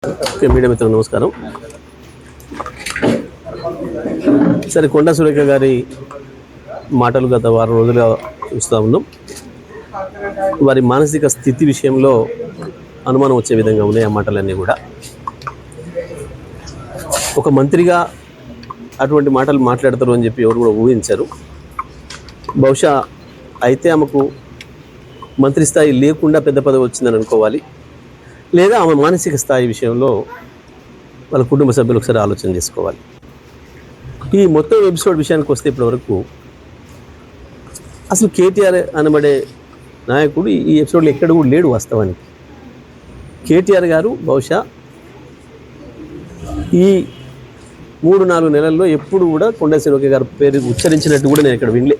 Media మిత్రులకు నమస్కారం. సరే, కొండా సురేఖ గారి మాటలు గత వారం రోజులుగా చూస్తూ ఉన్నాం. వారి మానసిక స్థితి విషయంలో అనుమానం వచ్చే విధంగా ఉన్నాయి ఆ మాటలన్నీ కూడా. ఒక మంత్రిగా అటువంటి మాటలు మాట్లాడతారు అని చెప్పి ఎవరు కూడా ఊహించారు. బహుశా అయితే ఆమెకు మంత్రి స్థాయి లేకుండా పెద్ద పదవి వచ్చిందని అనుకోవాలి, లేదా ఆమె మానసిక స్థాయి విషయంలో వాళ్ళ కుటుంబ సభ్యులు ఒకసారి ఆలోచన చేసుకోవాలి. ఈ మొత్తం ఎపిసోడ్ విషయానికి వస్తే ఇప్పటివరకు అసలు కేటీఆర్ అనబడే నాయకుడు ఈ ఎపిసోడ్లో ఎక్కడ కూడా లేడు. వాస్తవానికి కేటీఆర్ గారు బహుశా ఈ 3-4 నెలల్లో ఎప్పుడు కూడా కొండా సురేఖ గారి పేరు ఉచ్చరించినట్టు కూడా నేను ఇక్కడ వినలే.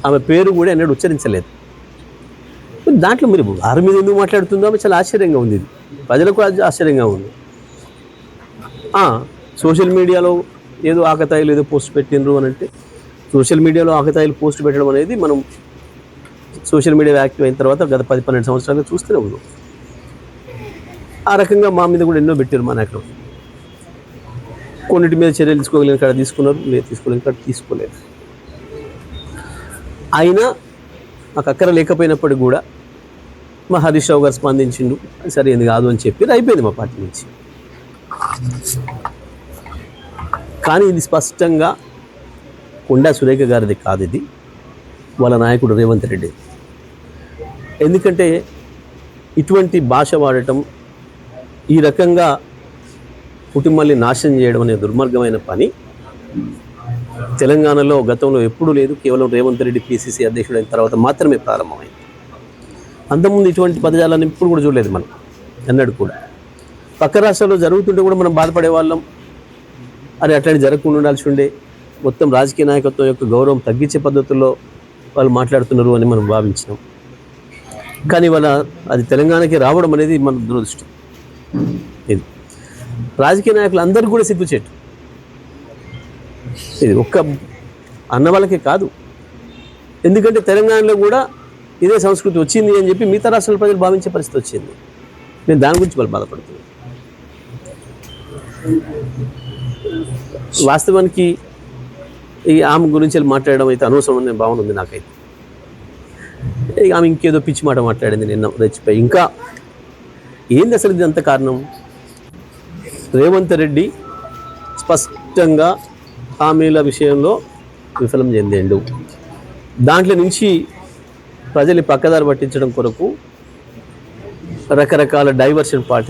ఆమె పేరు కూడా ఎన్నడూ ఉచ్చరించలేదు. దాంట్లో మీరు వారి మీద ఎందుకు మాట్లాడుతుందో ఆమె చాలా ఆశ్చర్యంగా ఉంది. ఇది ప్రజలకు ఆశ్చర్యంగా ఉంది. సోషల్ మీడియాలో ఏదో ఆకతాయిలు ఏదో పోస్ట్ పెట్టినరు అని అంటే, సోషల్ మీడియాలో ఆకతాయిలు పోస్ట్ పెట్టడం అనేది మనం సోషల్ మీడియా యాక్టివ్ అయిన తర్వాత గత 10-12 సంవత్సరాలుగా చూస్తూనే ఉన్నాం. ఆ రకంగా మా మీద కూడా ఎన్నో పెట్టారు మా నాయకులు. కొన్నిటి మీద చర్యలు తీసుకోగలిగిన కాడ తీసుకున్నారు, లేదు తీసుకోలేని కాడ తీసుకోలేదు. అయినా మాకు అక్కర లేకపోయినప్పటికీ కూడా మా హరీష్ రావు గారు స్పందించిండు, సరే ఎందుకు కాదు అని చెప్పి అయిపోయింది మా పార్టీ నుంచి. కానీ ఇది స్పష్టంగా కొండా సురేఖ గారిది కాదు, ఇది వాళ్ళ నాయకుడు రేవంత్ రెడ్డి. ఎందుకంటే ఇటువంటి భాష వాడటం, ఈ రకంగా కుటుంబాన్ని నాశనం చేయడం అనే దుర్మార్గమైన పని తెలంగాణలో గతంలో ఎప్పుడూ లేదు. కేవలం రేవంత్ రెడ్డి పిసిసి అధ్యక్షుడైన తర్వాత మాత్రమే ప్రారంభమైంది. అంతకుముందు ఇటువంటి పదజాలాన్ని ఇప్పుడు కూడా చూడలేదు మనం ఎన్నడూ కూడా. పక్క రాష్ట్రాల్లో జరుగుతుంటే కూడా మనం బాధపడే వాళ్ళం, అరే అట్లాంటి జరగకుండా ఉండాల్సి ఉండే, మొత్తం రాజకీయ నాయకత్వం యొక్క గౌరవం తగ్గించే పద్ధతుల్లో వాళ్ళు మాట్లాడుతున్నారు అని మనం భావించినాం. కానీ వాళ్ళ అది తెలంగాణకి రావడం అనేది మన దురదృష్టం. ఇది రాజకీయ నాయకులు అందరూ కూడా సిగ్గుచేటు. ఇది ఒక్క అన్న వాళ్ళకే కాదు, ఎందుకంటే తెలంగాణలో కూడా ఇదే సంస్కృతి వచ్చింది అని చెప్పి మిగతా రాష్ట్రాల ప్రజలు భావించే పరిస్థితి వచ్చింది. నేను దాని గురించి వాళ్ళు బాధపడుతున్నాను. వాస్తవానికి ఈ ఆమె గురించి మాట్లాడడం అయితే అనవసరం అనే భావన ఉంది నాకైతే. ఆమె ఇంకేదో పిచ్చి మాట మాట్లాడింది నిన్న రెచ్చిపోయి. ఇంకా ఏంది అసలు ఇది అంత కారణం? రేవంత్ రెడ్డి స్పష్టంగా హామీల విషయంలో విఫలం చెందిండు. దాంట్లో నుంచి ప్రజల్ని పక్కదారి పట్టించడం కొరకు రకరకాల డైవర్షన్ పార్టీ